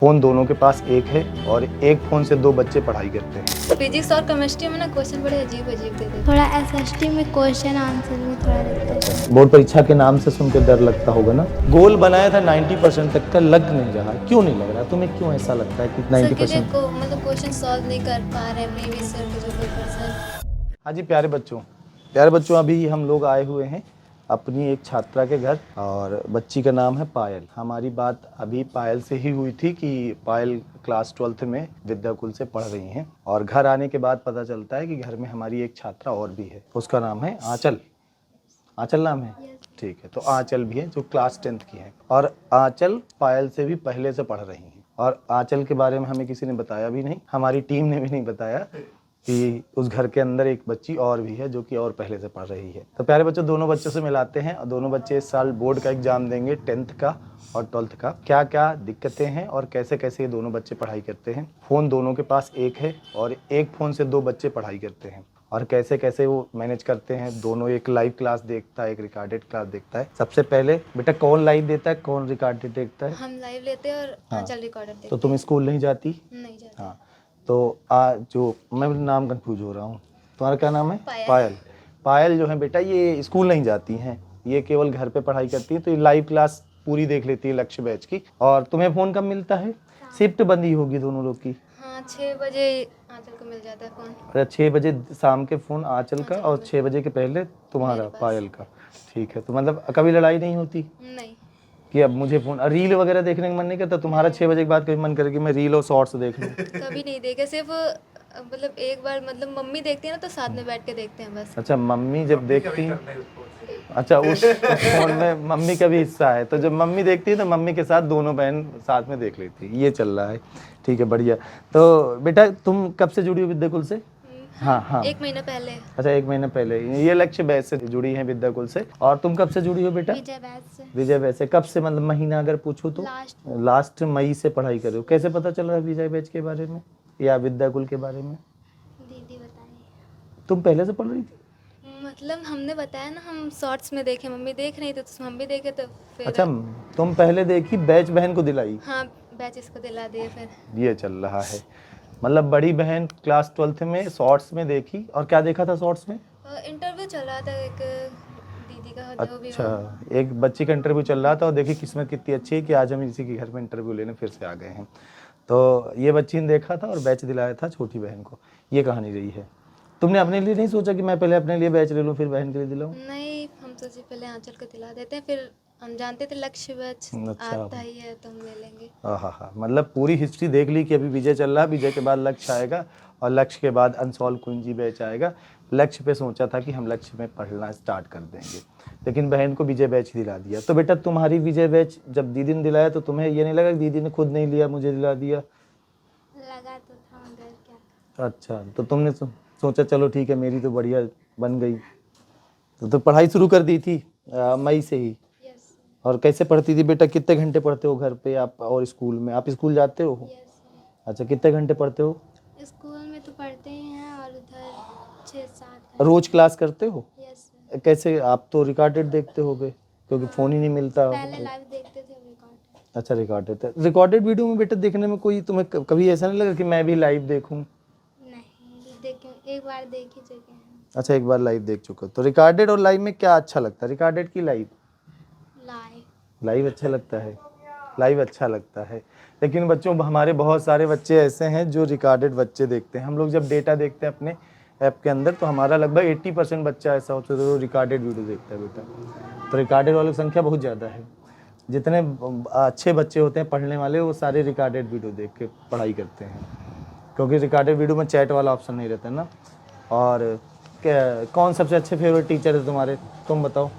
Phone दोनों के पास एक है और एक फोन से दो बच्चे पढ़ाई करते हैं। फिजिक्स और केमिस्ट्री में ना क्वेश्चन बड़े अजीब अजीब देते थे। थोड़ा एसएसटी में क्वेश्चन आंसर में थोड़ा लगता है। बोर्ड परीक्षा के नाम से सुन के डर लगता होगा ना। गोल बनाया था 90% तक का, लग नहीं रहा। क्यों नहीं लग रहा तुम्हें? क्यों ऐसा लगता है कि सर 90%? मतलब क्वेश्चन सॉल्व नहीं कर पा रहे प्रीवियस ईयर के जो पेपर सर। हाँ जी प्यारे बच्चों, अभी हम लोग आए हुए हैं अपनी एक छात्रा के घर और बच्ची का नाम है पायल। हमारी बात अभी पायल से ही हुई थी कि पायल क्लास 12th में विद्याकुल से पढ़ रही हैं और घर आने के बाद पता चलता है कि घर में हमारी एक छात्रा और भी है। उसका नाम है आंचल। आंचल नाम है? ठीक है, तो आंचल भी है जो क्लास 10th की है और आंचल पायल से भी पहले से पढ़ रही है। और आंचल के बारे में हमें किसी ने बताया भी नहीं, हमारी टीम ने भी नहीं बताया कि उस घर के अंदर एक बच्ची और भी है जो कि और पहले से पढ़ रही है। तो प्यारे बच्चों, दोनों बच्चों से मिलाते हैं और दोनों बच्चे इस साल बोर्ड का एग्जाम देंगे 10th का और 12th का। क्या क्या दिक्कतें हैं और कैसे कैसे ये दोनों बच्चे पढ़ाई करते हैं। फ़ोन दोनों के पास एक है और एक फ़ोन से दो बच्चे पढ़ाई करते हैं और कैसे कैसे वो मैनेज करते हैं। दोनों एक लाइव क्लास देखता है, एक रिकॉर्डेड क्लास देखता है। सबसे पहले बेटा कौन लाइव देता है, कौन रिकॉर्डेड देखता है? हम लाइव लेते हैं और हाँ। आंचल रिकॉर्डर देखते तो तुम स्कूल नहीं जाती? नहीं जाते। हाँ, तो जो मैं नाम कंफ्यूज हो रहा हूँ, तुम्हारा क्या नाम है? पायल। पायल जो है बेटा ये स्कूल नहीं जाती हैं, ये केवल घर पे पढ़ाई करती है। तो ये लाइव क्लास पूरी देख लेती है लक्ष्य बैच की। और तुम्हें फ़ोन कब मिलता है? शिफ्ट बंदी होगी दोनों लोग की। हाँ 6 बजे आंचल को मिल जाता है फ़ोन। अच्छा, 6 बजे शाम के फ़ोन आंचल का और 6 बजे के पहले तुम्हारा पायल का। ठीक है, तो मतलब कभी लड़ाई नहीं होती नहीं। कि अब मुझे फ़ोन रील वगैरह देखने का मन नहीं करता? तुम्हारा 6 बजे के बाद कभी मन करे कि मैं रील और शॉर्ट्स देख लूँ? कभी नहीं देखे, सिर्फ मतलब एक बार मतलब मम्मी देखती है ना तो साथ में बैठ के देखते हैं बस। अच्छा, मम्मी जब देखती है, अच्छा उस फोन में मम्मी का भी हिस्सा है, तो जब मम्मी देखती है तो मम्मी के साथ दोनों बहन साथ में देख लेती है। ये चल रहा है, ठीक है, बढ़िया। तो बेटा तुम कब से जुड़ी हो विद्याकुल से? हाँ 1 महीना पहले। अच्छा, 1 महीना पहले। ये लक्ष्य बैच से जुड़ी है विद्याकुल से। और तुम कब से जुड़ी हो बेटा? विजय बैच से। विजय बैच से कब से, मतलब महीना अगर पूछो तो? लास्ट मई से पढ़ाई कर रहे हो। कैसे पता चल रहा है विजय बैच के बारे में या विद्याकुल के बारे में? दीदी बताई। तुम पहले से पढ़ रही थी? मतलब हमने बताया ना, हम शॉर्ट्स में देखे, मम्मी देख रही थी तो हम भी देखे तो फिर। अच्छा, तुम पहले देखी, बैच बहन को दिलाई? हाँ बैच इसको दिला दिए फिर। ये चल रहा है, मतलब बड़ी बहन क्लास 12th में शॉर्ट्स में देखी। और क्या देखा था शॉर्ट्स में? इंटरव्यू चल रहा था एक दीदी का, जो भी हो। अच्छा, एक बच्ची का इंटरव्यू चल रहा था और देखी किस्मत कितनी अच्छी है कि आज हम इसी के घर में इंटरव्यू लेने फिर से आ गए हैं। तो ये बच्ची ने देखा था और बैच दिलाया था छोटी बहन को। ये कहानी रही है। तुमने अपने लिए नहीं सोचा कि मैं पहले अपने लिए बैच ले लूँ फिर बहन के लिए दिलाऊं? नहीं, हम सोचे पहले आंचल को दिला देते हैं, फिर हम जानते थे लक्ष्य बैच आता ही है तो हम ले लेंगे। हाँ, मतलब पूरी हिस्ट्री देख ली कि अभी विजय चल रहा है, विजय के बाद लक्ष्य आएगा और लक्ष्य के बाद अनसॉल्व कुंजी बैच आएगा। लक्ष्य पे सोचा था कि हम लक्ष्य में पढ़ना स्टार्ट कर देंगे, लेकिन बहन को विजय बैच दिला दिया। तो बेटा तुम्हारी विजय बैच जब दीदी ने दिलाया तो तुम्हें ये नहीं लगा कि दीदी ने खुद नहीं लिया, मुझे दिला दिया? लगा तो था मगर क्या। अच्छा, तो तुमने सोचा चलो ठीक है मेरी तो बढ़िया बन गई। तो पढ़ाई शुरू कर दी थी मई से ही? यस। और कैसे पढ़ती थी बेटा? कितने घंटे पढ़ते हो घर पे आप और स्कूल में? आप स्कूल जाते हो? यस। अच्छा, कितने घंटे पढ़ते हो? स्कूल में तो पढ़ते ही हैं और उधर 6-7 रोज क्लास करते हो? यस। कैसे? आप तो रिकॉर्डेड देखते होगे क्योंकि फ़ोन ही नहीं मिलता। पहले लाइव देखते थे रिकॉर्ड। अच्छा, रिकॉर्डेड वीडियो में बेटा देखने में कोई तुम्हें कभी ऐसा नहीं लगा कि मैं भी लाइव देखूं? नहीं देखे, एक बार देख ही चुके हैं। अच्छा, एक बार लाइव देख चुके हो। तो रिकॉर्डेड और लाइव में क्या अच्छा लगता है, रिकॉर्डेड की लाइव? लाइव अच्छा लगता है, लाइव अच्छा लगता है। लेकिन बच्चों हमारे बहुत सारे बच्चे ऐसे हैं जो रिकॉर्डेड बच्चे देखते हैं। हम लोग जब डेटा देखते हैं अपने ऐप के अंदर तो हमारा लगभग 80% बच्चा ऐसा होता है जो रिकॉर्डेड वीडियो देखता है बेटा। तो रिकॉर्डेड वालों की संख्या बहुत ज़्यादा है। जितने अच्छे बच्चे होते हैं पढ़ने वाले वो सारे रिकॉर्डेड वीडियो देख के पढ़ाई करते हैं, क्योंकि रिकॉर्डेड वीडियो में चैट वाला ऑप्शन नहीं रहता ना। और कौन सबसे अच्छे फेवरेट टीचर है तुम्हारे, तुम बताओ?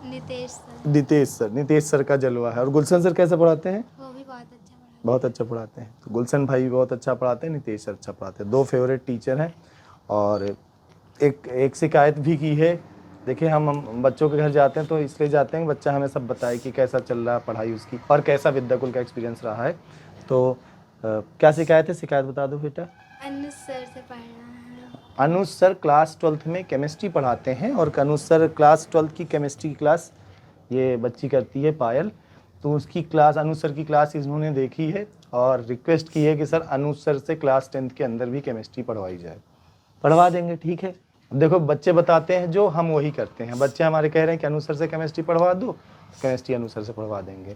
नितेश सर का जलवा है। और गुलशन सर कैसे पढ़ाते हैं? वो भी बहुत अच्छा पढ़ा। बहुत अच्छा पढ़ाते हैं। तो गुलशन भाई भी बहुत अच्छा पढ़ाते हैं, नितेश सर अच्छा पढ़ाते हैं। 2 फेवरेट टीचर हैं। और एक शिकायत भी की है। देखिए हम बच्चों के घर जाते हैं तो इसलिए जाते हैं कि बच्चा हमें सब बताए कि कैसा चल रहा है पढ़ाई उसकी और कैसा विद्याकुल का एक्सपीरियंस रहा है। तो क्या शिकायत है? शिकायत बता दो बेटा। अनुज सर से पढ़ना है। अनुज सर क्लास 12th में केमिस्ट्री पढ़ाते हैं और अनुज सर क्लास 12th की केमिस्ट्री की क्लास ये बच्ची करती है पायल। तो उसकी क्लास, अनुज सर की क्लास इन्होंने देखी है और रिक्वेस्ट की है कि सर अनुज सर से क्लास 10th के अंदर भी केमिस्ट्री पढ़वाई जाए। पढ़वा देंगे, ठीक है। देखो बच्चे बताते हैं जो, हम वही करते हैं। बच्चे हमारे कह रहे हैं कि अनुज सर से केमिस्ट्री पढ़वा दो, केमिस्ट्री अनुज सर से पढ़वा देंगे।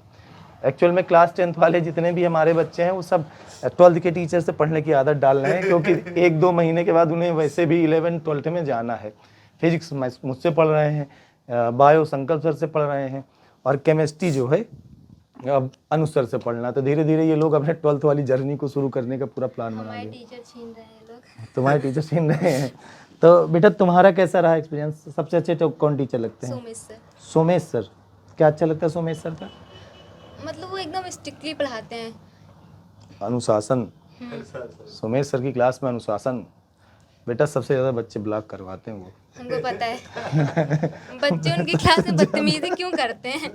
एक्चुअल में क्लास 10th वाले जितने भी हमारे बच्चे हैं वो सब 12th के टीचर से पढ़ने की आदत डाल रहे हैं, क्योंकि 1-2 महीने के बाद उन्हें वैसे भी 11th-12th में जाना है। फिजिक्स मुझसे पढ़ रहे हैं, बायो संकल्प सर से पढ़ रहे हैं, और केमिस्ट्री जो है अब अनुज सर से पढ़ना। तो धीरे धीरे ये लोग अपने 12th वाली जर्नी को शुरू करने का पूरा प्लान बना लिया। टीचर छीन रहे हैं लोग। तुम्हारे टीचर छीन रहे हैं। तो बेटा तुम्हारा कैसा रहा एक्सपीरियंस? सबसे अच्छे तो कौन टीचर लगते हैं? सोमेश सर। सोमेश सर, क्या अच्छा लगता है सोमेश सर का? मतलब वो एकदम स्ट्रिक्टली पढ़ाते हैं। अनुशासन, सोमेश सर की क्लास में अनुशासन। बेटा सबसे ज़्यादा बच्चे ब्लॉक करवाते हैं वो। हमको पता है। बच्चे उनकी क्लास में बदतमीजी क्यों करते हैं?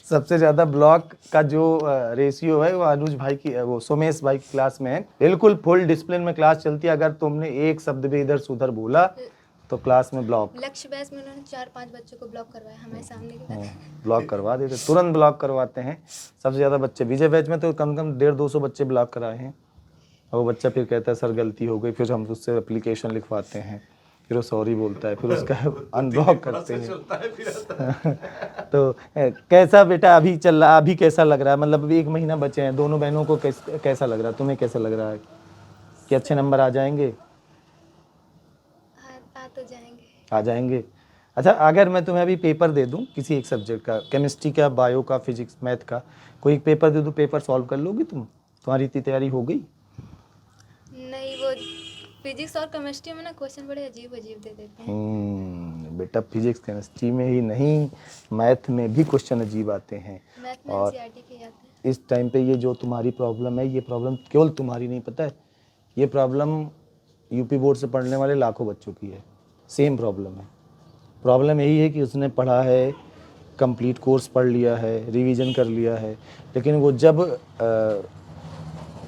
सबसे ज़्यादा ब्लॉक का जो रेशियो है वो अनुज भाई की, वो सोमेश भाई की क्लास में है। बिल्कुल फुल डिसिप्लिन में क्लास चलती है। अगर तुमने एक शब्द भी इधर से उधर बोला तो क्लास में ब्लॉक। लक्ष्य बैच में उन्होंने 4-5 बच्चों को ब्लॉक करवाया हमारे सामने की तरफ। ब्लॉक करवा देते, तुरंत ब्लॉक करवाते हैं। सबसे ज़्यादा बच्चे विजय बैच में तो कम से कम 150-200 बच्चे ब्लॉक कराए हैं। और वो बच्चा फिर कहता है सर गलती हो गई, फिर हम उससे एप्लीकेशन लिखवाते हैं, फिर वो सॉरी बोलता है, फिर उसका अनब्लॉक करते हैं। तो कैसा बेटा अभी चल रहा, अभी कैसा लग रहा है? मतलब अभी 1 महीना बचे हैं, दोनों बहनों को कैसा लग रहा है? तुम्हें कैसा लग रहा है कि अच्छे नंबर आ जाएंगे? आ तो जाएंगे। आ जाएंगे। अच्छा, अगर मैं तुम्हें अभी पेपर दे दूं किसी एक सब्जेक्ट का, केमिस्ट्री का, बायो का, फिजिक्स, मैथ का, कोई एक पेपर दे दूं, पेपर सॉल्व कर लोगी तुम? तुम्हारी इतनी तैयारी हो गई? नहीं, वो फिजिक्स और केमिस्ट्री में ना क्वेश्चन बड़े अजीब अजीब दे देते हैं। बेटा फिजिक्स केमिस्ट्री में ही नहीं, मैथ में भी क्वेश्चन अजीब आते हैं। मैथ में और एनसीईआरटी के आते हैं। इस टाइम पे ये जो तुम्हारी प्रॉब्लम है, ये प्रॉब्लम केवल तुम्हारी नहीं, पता है ये प्रॉब्लम यूपी बोर्ड से पढ़ने वाले लाखों बच्चों की है। सेम प्रॉब्लम है। प्रॉब्लम यही है कि उसने पढ़ा है, कंप्लीट कोर्स पढ़ लिया है, रिवीजन कर लिया है, लेकिन वो जब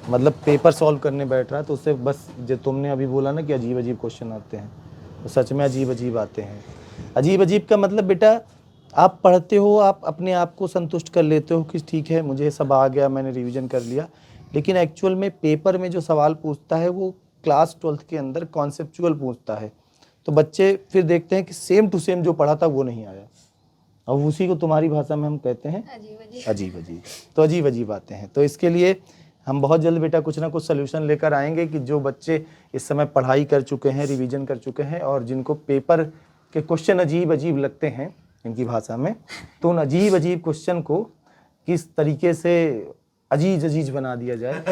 मतलब पेपर सॉल्व करने बैठ रहा है तो उससे बस जो तुमने अभी बोला ना कि अजीब अजीब क्वेश्चन आते हैं, तो सच में अजीब अजीब आते हैं। अजीब अजीब का मतलब बेटा आप पढ़ते हो, आप अपने आप को संतुष्ट कर लेते हो कि ठीक है मुझे सब आ गया, मैंने रिवीजन कर लिया, लेकिन एक्चुअल में पेपर में जो सवाल पूछता है वो क्लास 12th के अंदर कॉन्सेप्चुअल पूछता है। तो बच्चे फिर देखते हैं कि सेम टू सेम जो पढ़ा था वो नहीं आया, और उसी को तुम्हारी भाषा में हम कहते हैं अजीब अजीब। तो अजीब अजीब आते हैं। तो इसके लिए हम बहुत जल्द बेटा कुछ ना कुछ सोल्यूशन लेकर आएंगे कि जो बच्चे इस समय पढ़ाई कर चुके हैं, रिवीजन कर चुके हैं, और जिनको पेपर के क्वेश्चन अजीब अजीब लगते हैं इनकी भाषा में, तो उन अजीब अजीब क्वेश्चन को किस तरीके से अजीज अजीज बना दिया जाए।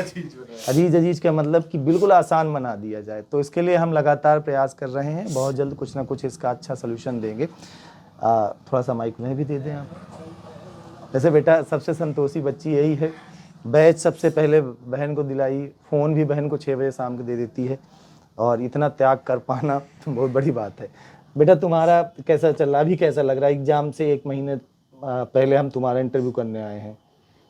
अजीज अजीज का मतलब कि बिल्कुल आसान बना दिया जाए। तो इसके लिए हम लगातार प्रयास कर रहे हैं। बहुत जल्द कुछ ना कुछ इसका अच्छा सोल्यूशन देंगे। थोड़ा सा माइक में भी दे दें आप। वैसे बेटा सबसे संतोषी बच्ची यही है। बैच सबसे पहले बहन को दिलाई, फ़ोन भी बहन को 6 बजे शाम को दे देती है, और इतना त्याग कर पाना तो बहुत बड़ी बात है। बेटा तुम्हारा कैसा चल रहा, अभी कैसा लग रहा है? एग्ज़ाम से 1 महीने पहले हम तुम्हारा इंटरव्यू करने आए हैं।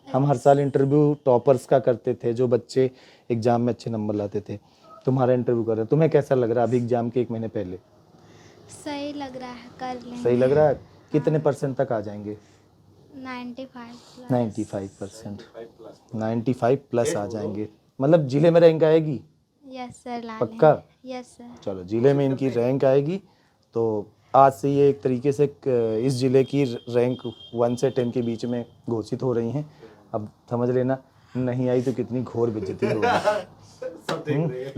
हम हर साल इंटरव्यू टॉपर्स का करते थे, जो बच्चे एग्ज़ाम में अच्छे नंबर लाते थे। तुम्हारा इंटरव्यू कर रहे हैं, तुम्हें कैसा लग रहा है अभी एग्ज़ाम के 1 महीने पहले? सही लग रहा है, कर लेंगे। सही लग रहा है? कितने % तक आ जाएंगे? 95%। 95 प्लस आ जाएंगे। मतलब जिले में रैंक आएगी? यस सर, ला पक्का? लेंगे। Yes sir. चलो जिले में इनकी रैंक आएगी, तो आज से ये एक तरीके से इस जिले की रैंक 1 से 10 के बीच में घोषित हो रही हैं। अब समझ लेना, नहीं आई तो कितनी घोर बेइज्जती होगी।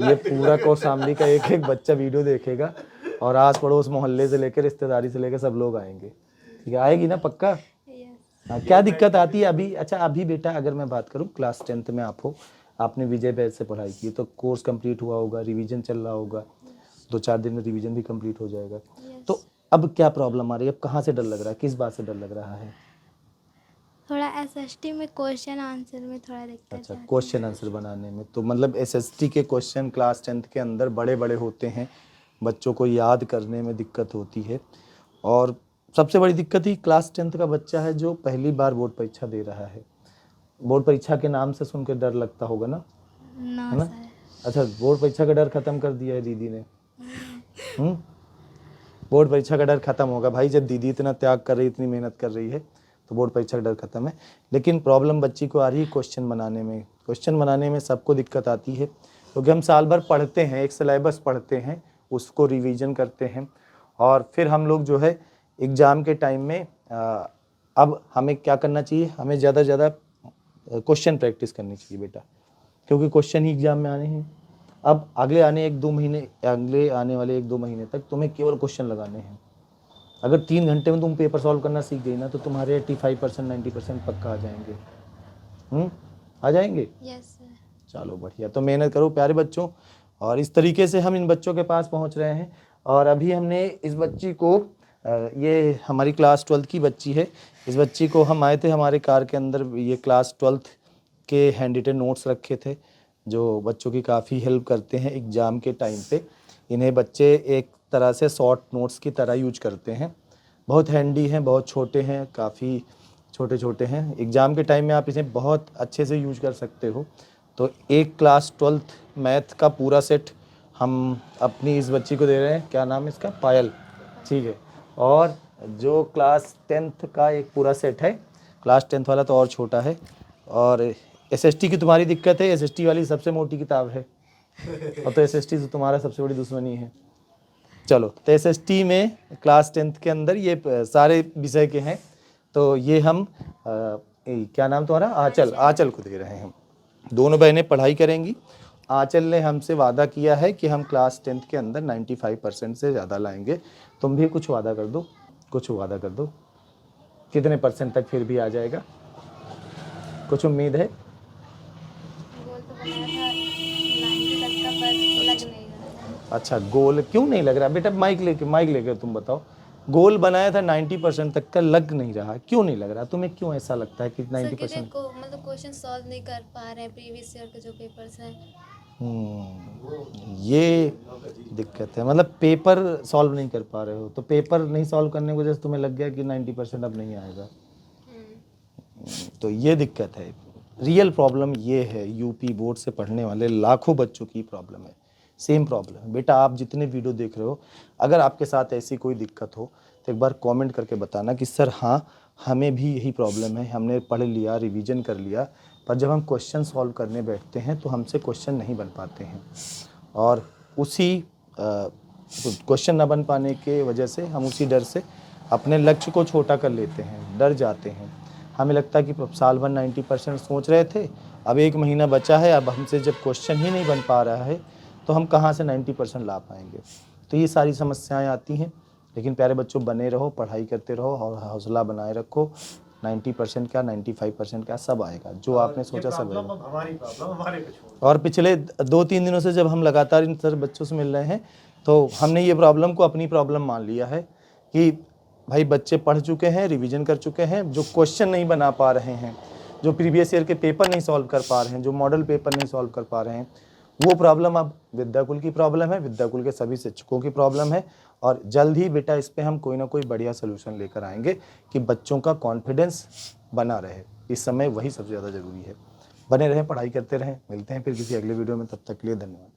ये पूरा कौशाम्बी का एक एक बच्चा वीडियो देखेगा, और आस पड़ोस मोहल्ले से लेकर रिश्तेदारी से लेकर सब लोग आएंगे। ठीक है, आएगी ना पक्का? हाँ, क्या दिक्कत आती है अभी? अच्छा अभी बेटा अगर मैं बात करूँ, क्लास 10th में आप हो, आपने विजय बैच से पढ़ाई की, तो कोर्स कंप्लीट हुआ होगा, रिवीजन चल रहा होगा, 2-4 दिन में रिवीजन भी कंप्लीट हो जाएगा। तो अब क्या प्रॉब्लम आ रही है? अब कहाँ से डर लग रहा है? किस बात से डर लग रहा है? थोड़ा एसएसटी में क्वेश्चन आंसर में थोड़ा दिक्कत अच्छा, आती है। क्वेश्चन आंसर बनाने में, तो मतलब एसएसटी के क्वेश्चन क्लास 10th के अंदर बड़े बड़े होते हैं, बच्चों को याद करने में दिक्कत होती है। और सबसे बड़ी दिक्कत ही क्लास 10th का बच्चा है जो पहली बार बोर्ड परीक्षा दे रहा है। बोर्ड परीक्षा के नाम से सुन के डर लगता होगा ना? है ना? अच्छा, बोर्ड परीक्षा का डर खत्म कर दिया है दीदी ने। बोर्ड परीक्षा का डर खत्म होगा भाई, जब दीदी इतना त्याग कर रही, इतनी मेहनत कर रही है, तो बोर्ड परीक्षा का डर खत्म है। लेकिन प्रॉब्लम बच्ची को आ रही है क्वेश्चन बनाने में। क्वेश्चन बनाने में सबको दिक्कत आती है, क्योंकि हम साल भर पढ़ते हैं, एक सिलेबस पढ़ते हैं, उसको रिवीजन करते हैं, और फिर हम लोग जो है एग्ज़ाम के टाइम में अब हमें क्या करना चाहिए, हमें ज़्यादा से ज़्यादा क्वेश्चन प्रैक्टिस करनी चाहिए बेटा, क्योंकि क्वेश्चन ही एग्ज़ाम में आने हैं। अब अगले आने वाले 1-2 महीने तक तुम्हें केवल क्वेश्चन लगाने हैं। अगर 3 घंटे में तुम पेपर सॉल्व करना सीख गई ना, तो तुम्हारे 85% 90% पक्का आ जाएंगे। आ जाएंगे? Yes sir. चलो बढ़िया, तो मेहनत करो प्यारे बच्चों। और इस तरीके से हम इन बच्चों के पास पहुंच रहे हैं। और अभी हमने इस बच्ची को, ये हमारी क्लास 12th की बच्ची है, इस बच्ची को हम आए थे हमारे कार के अंदर, ये क्लास 12th के हैंड रिटन नोट्स रखे थे जो बच्चों की काफ़ी हेल्प करते हैं एग्ज़ाम के टाइम पे। इन्हें बच्चे एक तरह से शॉर्ट नोट्स की तरह यूज करते हैं, बहुत हैंडी हैं, बहुत छोटे हैं, काफ़ी छोटे छोटे हैं। एग्ज़ाम के टाइम में आप इसे बहुत अच्छे से यूज कर सकते हो। तो एक क्लास 12th मैथ का पूरा सेट हम अपनी इस बच्ची को दे रहे हैं। क्या नाम है इसका? पायल, ठीक है। और जो क्लास 10th का एक पूरा सेट है, क्लास 10th वाला तो और छोटा है। और SST की तुम्हारी दिक्कत है, SST वाली सबसे मोटी किताब है, और तो SST से तुम्हारा सबसे बड़ी दुश्मनी है। चलो, तो SST में क्लास 10th के अंदर ये सारे विषय के हैं। तो ये हम क्या नाम तुम्हारा? आंचल को दे रहे हैं। दोनों बहनें पढ़ाई करेंगी। आंचल ने हमसे वादा किया है कि हम क्लास 10th के अंदर 95% से ज़्यादा लाएंगे। तुम भी कुछ वादा कर दो, कितने % तक फिर भी आ जाएगा? कुछ उम्मीद है? गोल तो बनाया था 90 तक का, पर लग नहीं रहा। अच्छा, गोल क्यों नहीं लग रहा बेटा? माइक लेके तुम बताओ। गोल बनाया था 90% तक का, लग नहीं रहा, क्यों नहीं लग रहा? तुम्हें क्यों ऐसा लगता है कि 90%? को मतलब क्वेश्चन सॉल्व नहीं कर पा रहे हैं प्रीवियस ईयर के जो पेपर्स हैं। ये दिक्कत है, मतलब पेपर सॉल्व नहीं कर पा रहे हो। तो पेपर नहीं सॉल्व करने की वजह से तुम्हें लग गया कि 90% अब नहीं आएगा। तो ये दिक्कत है। रियल प्रॉब्लम ये है, यूपी बोर्ड से पढ़ने वाले लाखों बच्चों की प्रॉब्लम है, सेम प्रॉब्लम है। बेटा आप जितने वीडियो देख रहे हो, अगर आपके साथ ऐसी कोई दिक्कत हो तो एक बार कमेंट करके बताना कि सर हाँ, हमें भी यही प्रॉब्लम है, हमने पढ़ लिया, रिवीजन कर लिया, पर जब हम क्वेश्चन सॉल्व करने बैठते हैं तो हमसे क्वेश्चन नहीं बन पाते हैं। और उसी क्वेश्चन न बन पाने के वजह से हम उसी डर से अपने लक्ष्य को छोटा कर लेते हैं, डर जाते हैं। हमें लगता है कि साल भर 90% सोच रहे थे, अब 1 महीना बचा है, अब हमसे जब क्वेश्चन ही नहीं बन पा रहा है तो हम कहाँ से 90% ला पाएंगे। तो ये सारी समस्याएं आती हैं। लेकिन प्यारे बच्चों, बने रहो, पढ़ाई करते रहो और हौसला बनाए रखो। 90% क्या, 95% क्या, सब आएगा। जो आपने सोचा सब आएगा। और पिछले 2-3 दिनों से जब हम लगातार इन सर बच्चों से मिल रहे हैं, तो हमने ये प्रॉब्लम को अपनी प्रॉब्लम मान लिया है कि भाई बच्चे पढ़ चुके हैं, रिवीजन कर चुके हैं, जो क्वेश्चन नहीं बना पा रहे हैं, जो प्रीवियस ईयर के पेपर नहीं सॉल्व कर पा रहे हैं, जो मॉडल पेपर नहीं सॉल्व कर पा रहे हैं, वो प्रॉब्लम अब विद्याकुल की प्रॉब्लम है, विद्याकुल के सभी शिक्षकों की प्रॉब्लम है। और जल्द ही बेटा इस पे हम कोई ना कोई बढ़िया सोल्यूशन लेकर आएंगे कि बच्चों का कॉन्फिडेंस बना रहे। इस समय वही सबसे ज़्यादा ज़रूरी है। बने रहें, पढ़ाई करते रहें। मिलते हैं फिर किसी अगले वीडियो में, तब तक के लिए धन्यवाद।